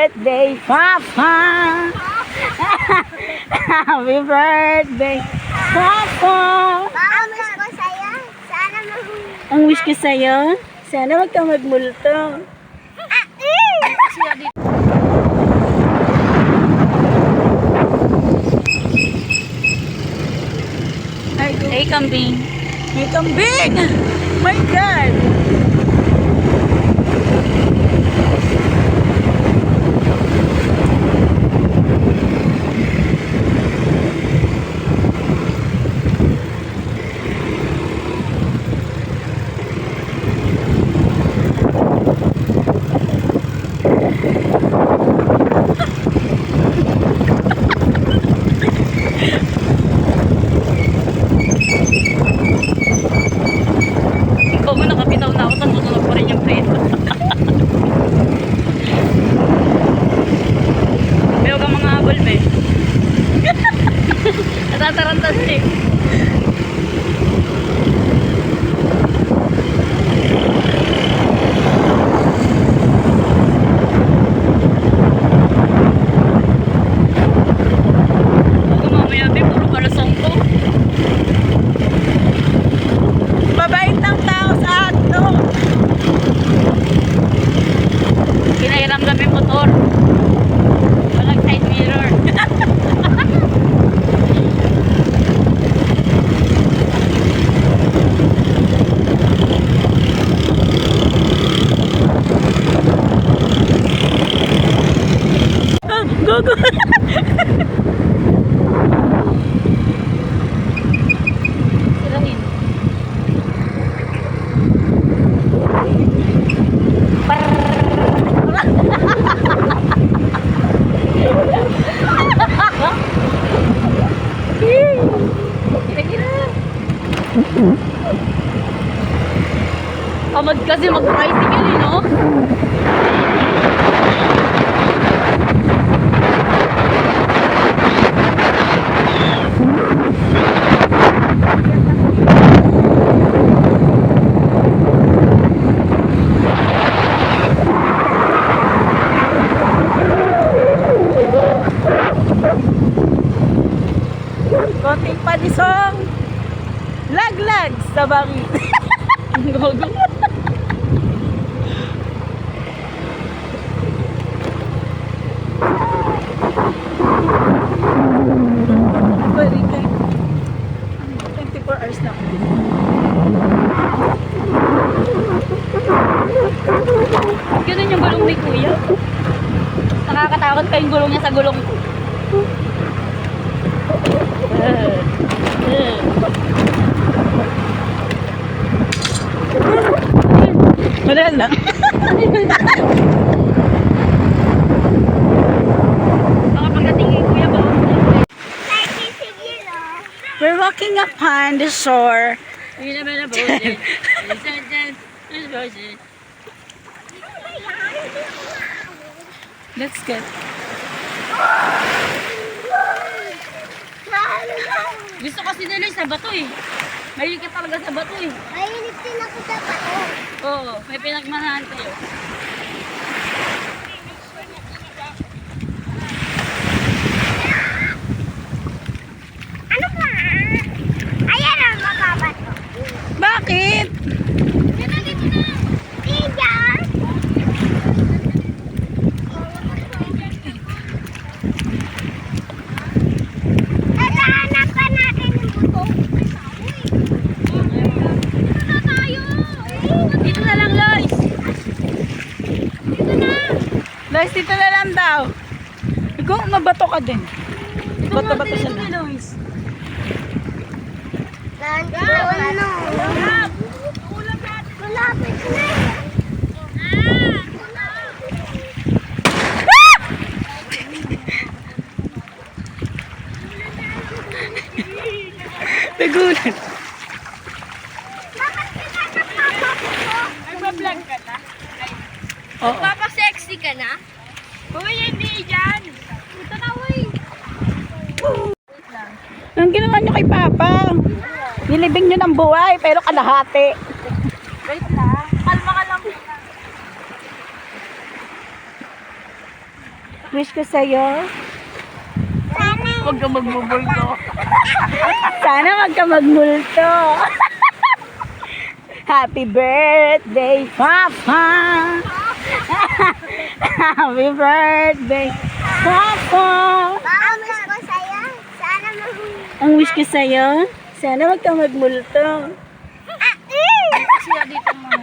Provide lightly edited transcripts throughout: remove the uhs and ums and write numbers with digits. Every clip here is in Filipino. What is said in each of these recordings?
birthday, Papa! Happy birthday, Papa! Ang wish ko sa'yo, sana mahuli. Ang wish ko sa'yo, sana wag kang magmulto. Hey, kambing. May kambing! My God! Ikaw mo nakapitaw na ako, tumutunog pa rin yung plate. Pero ka mga habol, be. Natatarantas eh. Ako mamaya, be, puro palasong ko. Mabait ng tao sa ato. Kinairam kami motor. Walang side mirror. Go, go. Sirahin. Amad kasi mag-tricycle eh, no? Konting panisong laglag sa bangin. Gogo. Balik kay 24 hours na. Ganun yung gulong ni Kuya. Nakakatakot pa yung gulong niya sa gulong ko. Wala na. Baka pagdating kay Kuya ba? We're walking upon the shore. Let's get. Gusto kasi nila sa bato eh. Mahilig ka talaga sa bato eh. Mahilig din ako sa bato. Oo, may pinagmanahan kayo. Ano ba? Ayan ang makabato. Bakit? Dito na. Dito. Naghahanap pa natin ng buto. Dito tayo. Dito na lang, Lois. Dito na. Lois, dito na lang daw. Ikaw, mabato ka din. Bato-bato siya na. Nandito ano? Malapit na. Nagulat. Bakit kita nagpapaputo? Nagpa-vlog ka na? Oo. Papasexy ka na? Uy, hindi dyan! Ito na, uy. Anong ginawa niyo kay Papa? Nilibing niyo ng buhay, pero kalahati. Wait lang. Kalma ka lang. Wish ko sa'yo. Huwag ka magbubulto. Sana wag ka magmulto. Happy birthday, Papa! Happy birthday, Papa! Ang wish ko sa'yo, sana mahuli. Ang wish ko sa'yo, sana wag ka magmulto. Siya dito mo.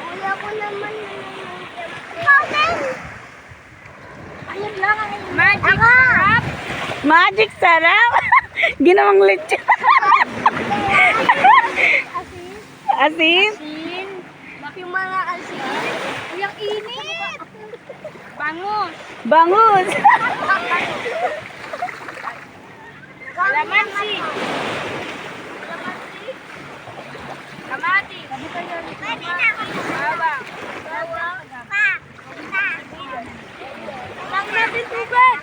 Ayoko naman. Okay. Ayun lang ang magic sarap. Magic sarap! Ginawang lechon. Asin? Sin. Yung mga asin. Yung init. Bangus. Bangus. Kalamansi. Kamati. Pwede na ako. Bawang. Pa. Lang natin tubig.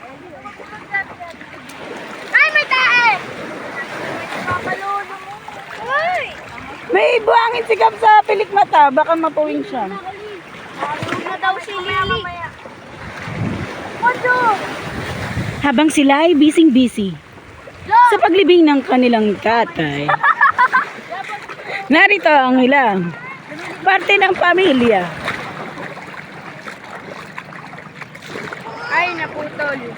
Ay, may tae! Papaluno mo. Uy! May buhangin si Gab sa pilik mata. Baka mapuwing siya. Huwag na daw si Lily. Habang sila ay busy-busy sa paglibing ng kanilang tatay, narito ang ilang parte ng pamilya. Ay, naputol.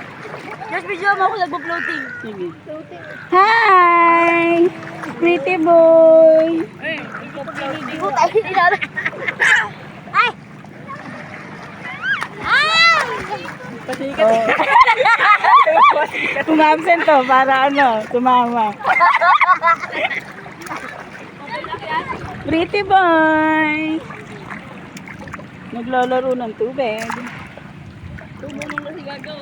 Just video mo ako nagbo-floating. Sige. Hi! Pretty boy! Ay, nagbo-floating. Ay! Ay! Oh. Tumabsent to para ano, tumama. Pretty boy! Naglalaro ng tubig. Tumulong na si Gago.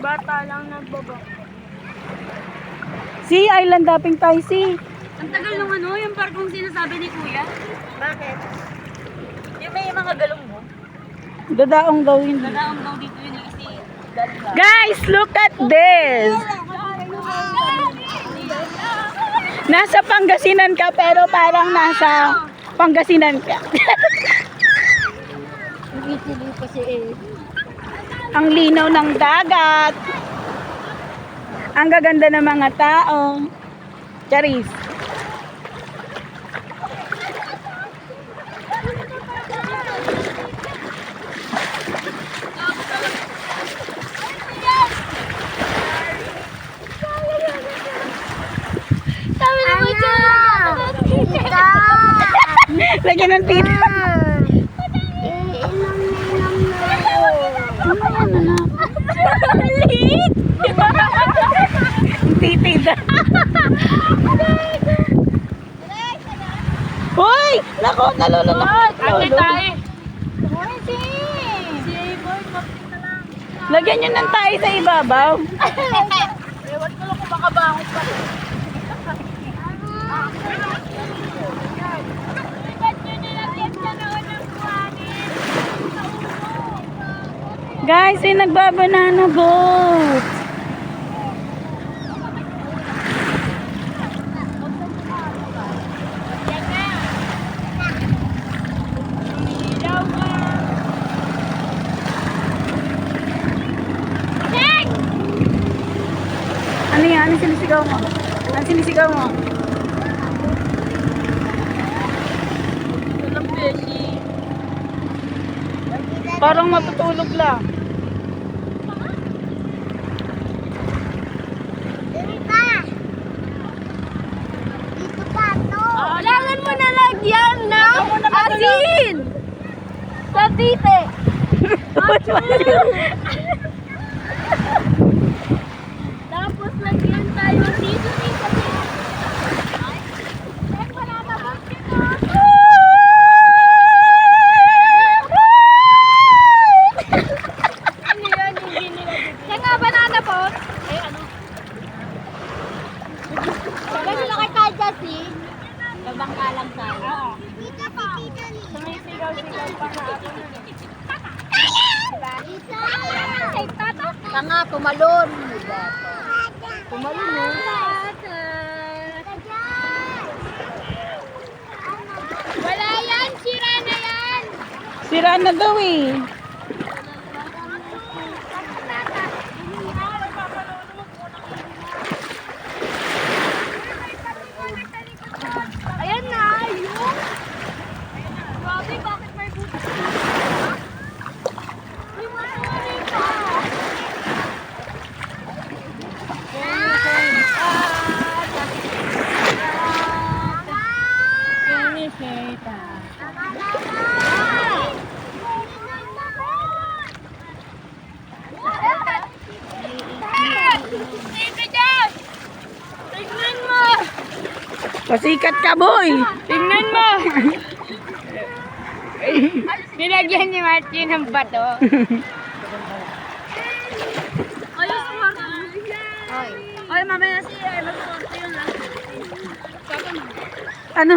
Bata lang nagbaba. Si island dapping tayo si. Ang tagal nung ano, yung parkong sinasabi ni Kuya. Bakit? Yung may mga galong mo. Dadaong daw yun. Dadaong daw dito yun kasi Guys, look at this! Nasa Pangasinan ka pero parang nasa Pangasinan ka. Nagitili kasi eh. Ang linaw ng dagat. Ang gaganda ng mga tao. Charis. Sabi naman siya! Lagyan ng tita. Inom na ako. Liit! Titida. Hoy! Nako, nalulunod. Ate tayo. Lagyan nyo ng tayo sa ibabaw. Ewan ko lang kung baka bangot pa. Guys, may nagbabanana boat. Ano yan? Ano sinisigaw mo? Ano sinisigaw mo? Walang beshi. Parang matutulog lang. Dito pa. Dito pa to. Kailangan mo na lagyan ng asin! Sa tite! Tapos lagyan tayo dito dito. Ay, wala na ba? Ano yan yung ginilagay? Kaya nga banana po? Eh ano? Sabi na kay Kadya si. Babangka lang tayo. Oo. Dito si Tito Lee. Sumisigaw-sigaw pa na ako. Dito. Ay, tata. Tanga, tumalon. Tumalon mo. Wala yan, sira na yan. Sira na daw eh. Ayan na, yun. Grabe, bakit may butas na? May masuri pa. Tignan mo! Pasikat ka, boy. Tingnan mo! Nilagyan ni Martin ng bato. Ayos ang marka. Ay, mamaya si mag-sorte yun lang. Ano?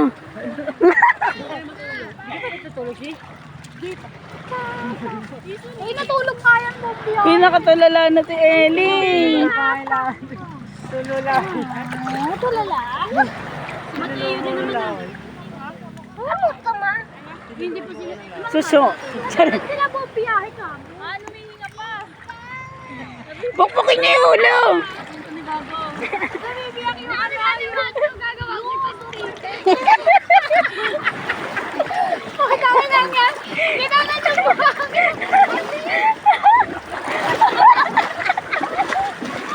Uy, natulog kaya mo, Pio. Pinakatulala na si Ellie. Tulala. Matiyo din naman. Ano ka, ma? Hindi po sila. Suso. Charot. Sila po, biyahe ka. Ano, may hinga pa. Pukpukin niya yung ulo. Punto ni Gago. Bibiyak yung ano, gagawa ko yung pasukite. Bakit ako lang yan? Kailangan ng buhangin.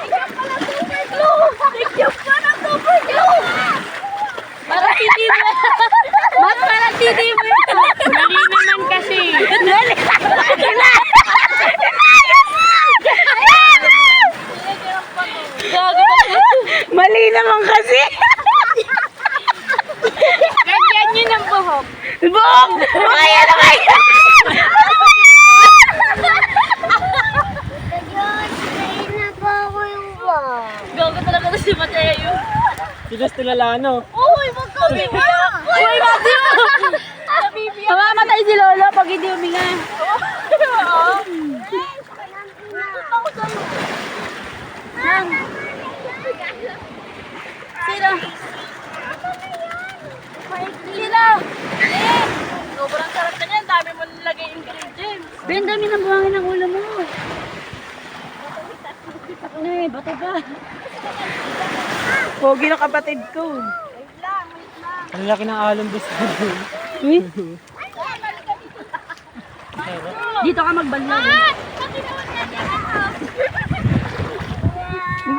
Ikaw pala super glue. Ikaw pala super glue. Para titi mo. Mas para titi mo ito. Mali naman kasi. Gago. Mali naman kasi. Lagyan nyo ng buhok. Bok! Kaya na kaya! Ayun, na po ako yung wow. Gago talaga na si Mateo. Sila Stilala, no? Uy, wag ka bibiyak. Uy, Mateo! Mamamatay si Lolo pag hindi huminga. Sino? Sino? Sobrang sarap na yan. Dami mo nilagay ingredients. Ben, dami ng buhangin ng ulo mo. Ay, bato ba? Pogi ng kapatid ko. Ang laki ng alon gusto ko. Uy. Dito ka magbanlaw.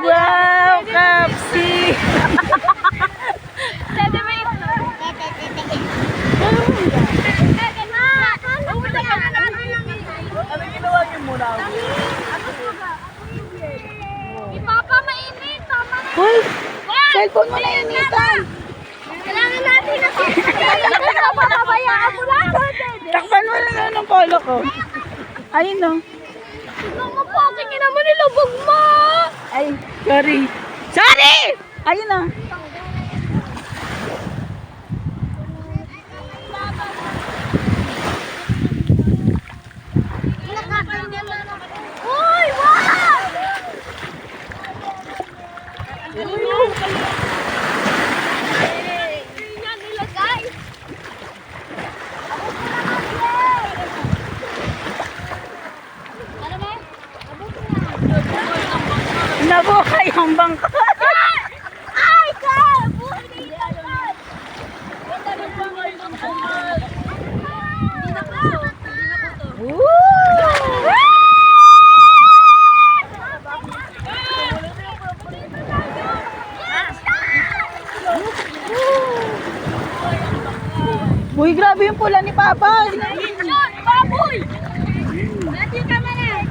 Wow, Kapsi! Ano ginawa niyo muna? Papa, mainit. Tama na. Hoy! Cellphone mo na yun, Nita! Kailangan natin na papabayaan mo lang. Takpan mo na lang ng polo ko. Ayun, no? Tignan mo po, tingin naman nilubog mo. Ay, sorry. Sorry! Ayun, no? Uy, wow! Yan nilagay. Nabuhay ang bangka. Ay, ka! Buhay na ilagay. Uy, grabe yung pula ni Papa. John, baboy! Nandiyo ka man eh.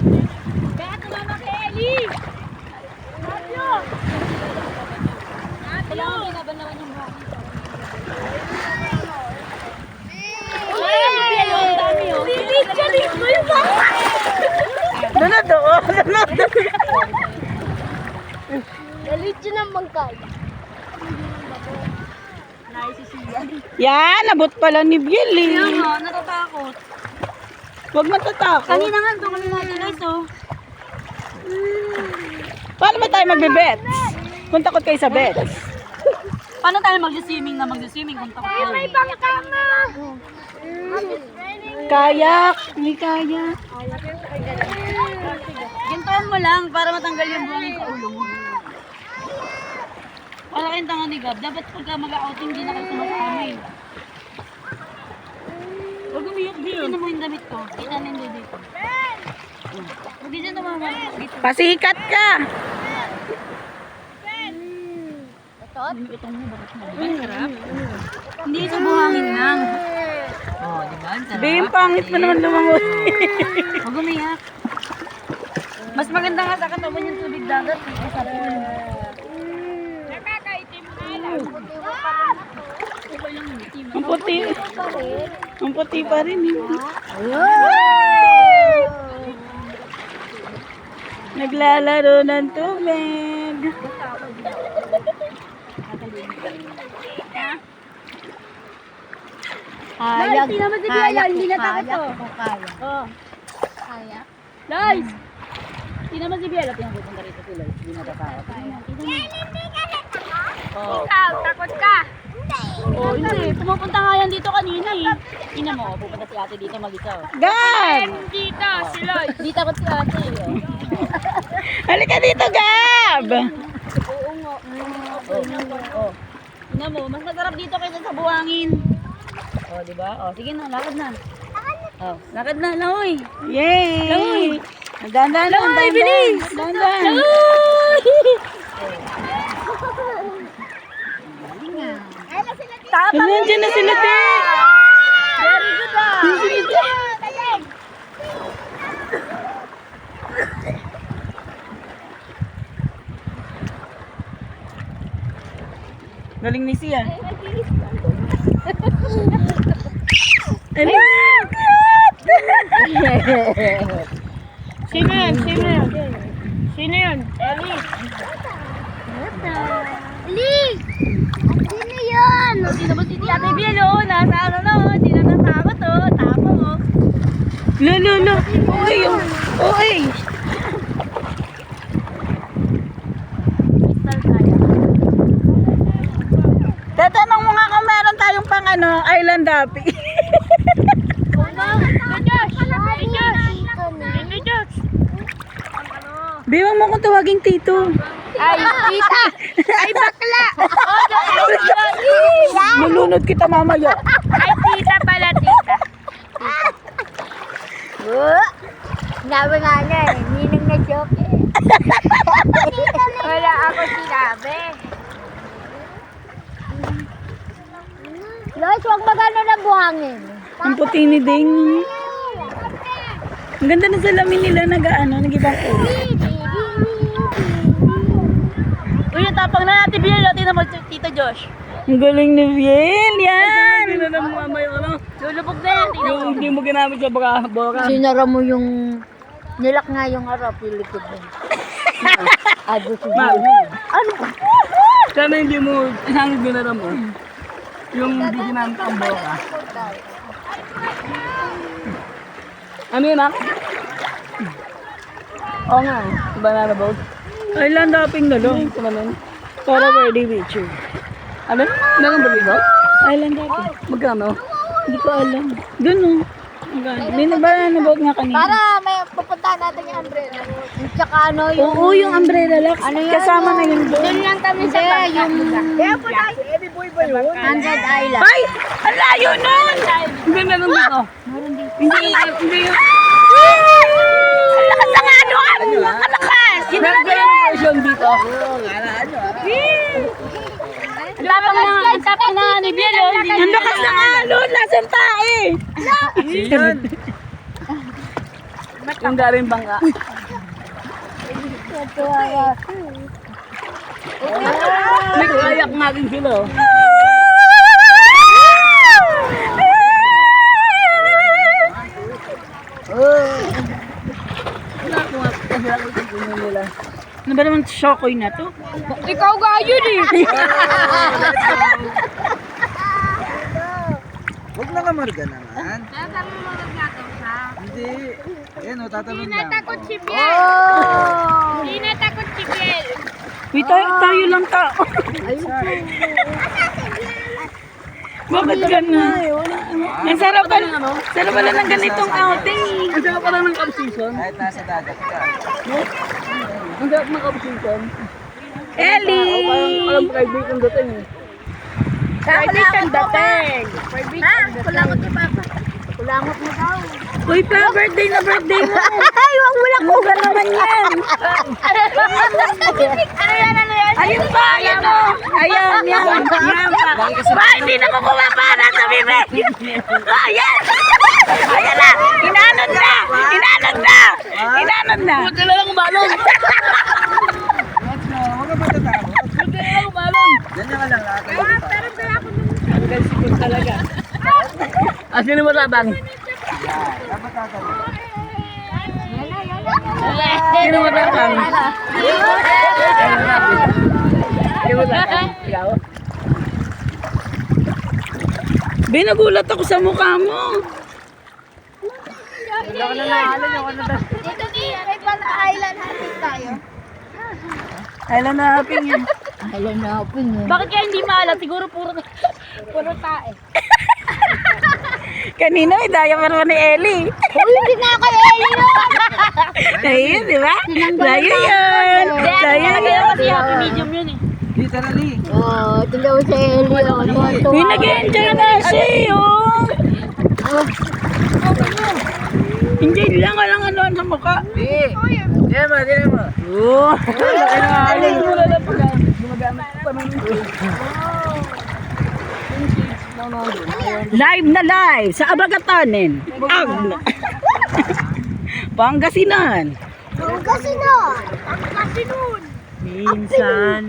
Kaya tumama kay Ellie. Nandiyo. Nandiyo. Binabanlawan yung buhangin. Uy! Dami, oh. Lilit mo yung baka. Doon na doon. Galit yun ang bangkay. Yan, nabot pala ni Biel eh. Kaya nga, natatakot. Huwag matatakot. Kanina nga, doon kami natin guys, oh. Paano ba tayo magbe-bets? Kung takot kayo sa bets. Paano tayo mag-swimming na mag-swimming kung takot Ay, tayo? may bangka nga. kayak. May kayak. Gintuan mo lang para matanggal yung buhangin sa ulo mo. Wala kayong tanga ni Gab. Dapat pagka mag-outing, hindi na kayo sumasama eh. Huwag umiyak dito na mo yung damit ko. Kita nindi dito. Huwag dito naman. Dito. Pasikat ka. Ang sarap. Hindi sa buhangin lang. Oh, di ba? Ang sarap. Di, yung pangit mo naman lumangoy. Huwag umiyak. Mas maganda nga sa katawan yung tubig dagat. Eh, sabi ko naman. Ang puti. Ang puti pa rin. Naglalaro ng tubig. Hayag. Hayag. Hindi natakot to. Oh. Kaya. Lois! Hindi naman si Biela pinapupunta rito si Lois. Hindi natatakot. Ikaw, takot ka. Oh, hindi. Pumupunta nga yan dito kanina eh. Ina mo, pupunta si ate dito mag-isa. Oh. Gab! Dito, si Lloyd. Hindi takot si ate eh. Oh. Halika dito, Gab! Oh. Ina mo, mas masarap dito kaysa sa buhangin. Oh, di ba? Oh, sige na, lakad na. Oh, lakad na, langoy. Yay! Langoy. Dandan lang, Langoy, dandan. bilis! Dandan. Nandiyan na sila, te. Very good ah. Galing ni siya. Ano? Sino yun? Sino yun? Sino yun? Ellie. Ellie! Sino yun? Hindi naman si ate Biela oh. Nasa ano na oh. Hindi na natakot oh. Tapang oh. Lolo. Uy, uy. Tatanong mo nga kung meron tayong pang island happy. Biwang mo kung tawaging tito. Ay, tita! Ay, bakla! Nalunod kita mamaya. Ay, tita pala, tita. Sinabi nga niya eh. Ninang na joke eh. Wala ako sinabi. Lois, huwag magano ng buhangin. Ang puti ni Ding. Ang ganda na salamin nila nag-ibang kulay. Uy, natapang na natin Biela. Tingnan mo Tito Josh. Ang galing ni Viel, yan. Tingnan mo mamaya ano. Lulubog na yan. Tingnan mo. Yung hindi mo ginamit sa baka. Sinara mo yung... Nilak nga yung harap, yung likod mo. Ado si Ma'am, Ano? sana hindi mo isang ginara mo. Yung hindi ginamit ang boka. Ano yun, Oo nga, banana boat. Island hopping na lang. Para ready with you. Ano? Meron ba dito? Island hopping. Magkano? Hindi ko alam. Doon o. May banana boat nga kanina. Para may pupuntahan natin yung umbrella. Tsaka ano yung... Oo, yung umbrella Lux. Ano yun? Kasama na yun doon. Doon lang kami sa bangka. Kaya po tayo. Every boy ba yun? 100 Island. Ay! Ang layo nun! Hindi meron dito. Hindi yun. Ang lakas ng ano! Ang lakas! Meron yung version dito. Ang tapang na ni Biela. Ang lakas ng ano! Lasang tae! Yun. Yung galing bangka. May kayak nga rin sila. Oh. Ano ba naman shokoy na to? Ikaw ga yun eh. Huwag na kamarga naman. Nasaan mo magagato siya? Hindi. Ayan o, tatalon lang. Takot si Biel. Oh! Hindi na takot si Biel. Uy, tayo lang tao. Bakit gano'n? Ang sarap pala ng ganitong outing. Ang sarap pala ng kapsison. Kahit nasa dagat ka. Ang sarap ng kapsison. Ellie! Parang private ang dating eh. Private ang dating. Ha? Kulangot ni Papa. Kulangot mo daw. Uy, pa, birthday na birthday mo. Ay, wag mo lang Ano naman yan? Ano yan? Ayun pa, ayan o. Ayan, yan. Yan pa. Ba, hindi na makuha para sa bibig. Ayan. Ayan na. Inanod na. Inanod na. Inanod na. Buti na lang balon. Huwag ka matatakot. Buti na lang balon. Ganyan ka lang lahat. Pero kaya ako nung... Ang gansikot talaga. Asin mo tabang. Dapat tatanong. Sino mo tabang? Sino mo tabang? Ikaw? Binagulat ako sa mukha mo. Dito ni, may pala-island hunting tayo. Kailan na haping yan? Bakit kaya hindi maalat? Siguro puro tae. Kanina may diaper pa ni Ellie. Hindi na ako Ellie yun! Ayun, di ba? Layo yun. Layo Kaya yun. kasi happy medium yun eh. Literally. Oo, tingnan mo si Ellie. Uy, nag-enjoy na siya eh, oh. Enjoy lang, walang ano sa mukha. Diyan mo, diyan mo. Oh. Laki na wala lang pag gumagamit pa ng live na live sa Abagatanin. Pangasinan. Kasinon! Minsan.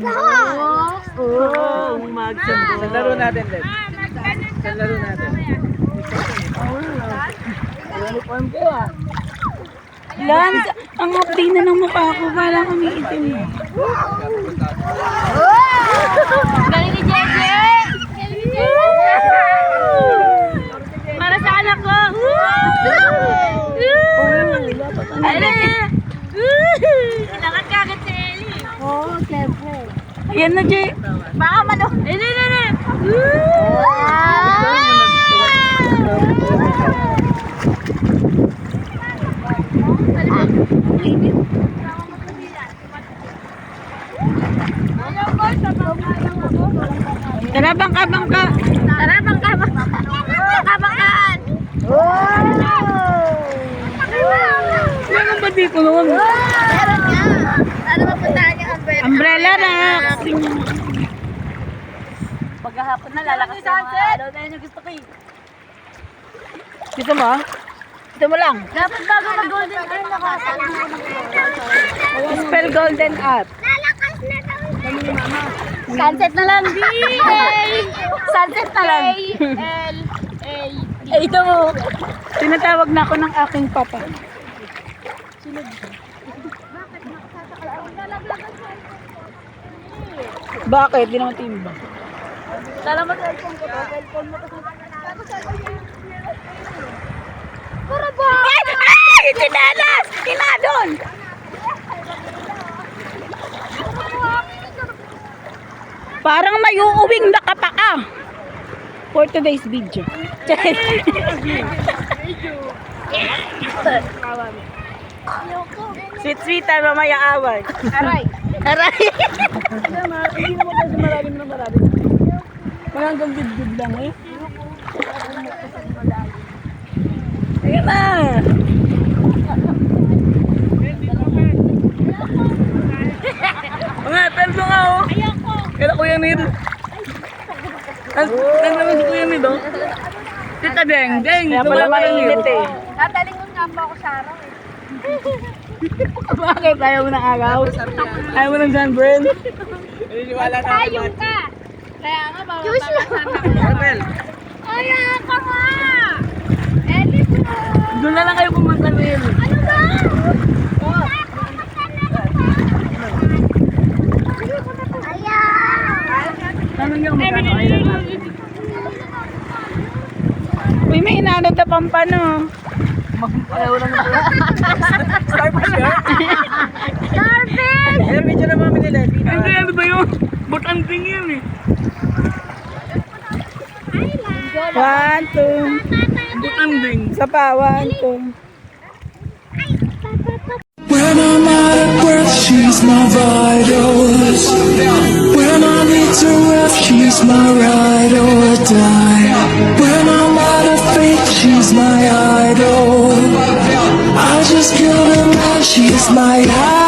Oo. Sa laro natin, Led. Sa laro natin. Lance, ang update na ng mukha ko, parang umiitim na. Galing ni Jeje! Para sa anak ko! Kailangan kagad si Ellie. Oo, siyempre. Yan na, Jay. Baka mano. Tara, bangka. Tara, bangkabakan! Meron ba dito noon? Meron nga. Ano mapuntahan yung umbrella? Umbrella Rocks. Pagkahapon na lalakas sa mga araw na yun yung gusto ko eh. Gusto mo? Gusto mo lang. Dapat bago mag-golden hour nakasal. Spell golden up. Lalakas na daw. Sunset na lang. Sunset na lang. L-A. Eh, ito mo. Tinatawag na ako ng aking papa. Bakit? Di naman timba. Salamat sa iPhone ko to. Cellphone mo to. Para ba? Ay! Tinalas! Tinadon! Parang may uuwing nakapaka. For today's video. Sweet, mamaya away. Aray. Aray! Hindi naman kasi malalim na malalim. Hanggang gud-gud lang eh. Ayan na! Mga peldo nga oh! Kaya Kuya Nid. Ang naman si Kuya Nid oh. Tita Deng, kaya pala mainit eh. Tatalingon nga po ako sa araw eh. Bakit? Ayaw mo ng agaw? Ayaw mo ng sunburn? Naniniwala na ako. Ayun ka! Kaya nga, bawal Carmel. Ayan ka nga! Ellie po! Doon na lang kayo pumunta, Will. Ano ba? Tanong niyo kung magkano kayo lang. Uy, may inanod na pampano. Ayaw lang na pala. Starfish yun? Starfish! Ayan, medyo na mami nila. Hindi, ano ba yun? Butanting yun eh. Ay, One, two. Isa pa, 1, 2. When I'm out of breath, she's my vitals. When I need to rest, she's my ride or die. When I'm out of faith, she's my idol. I just killed her, now she's my idol.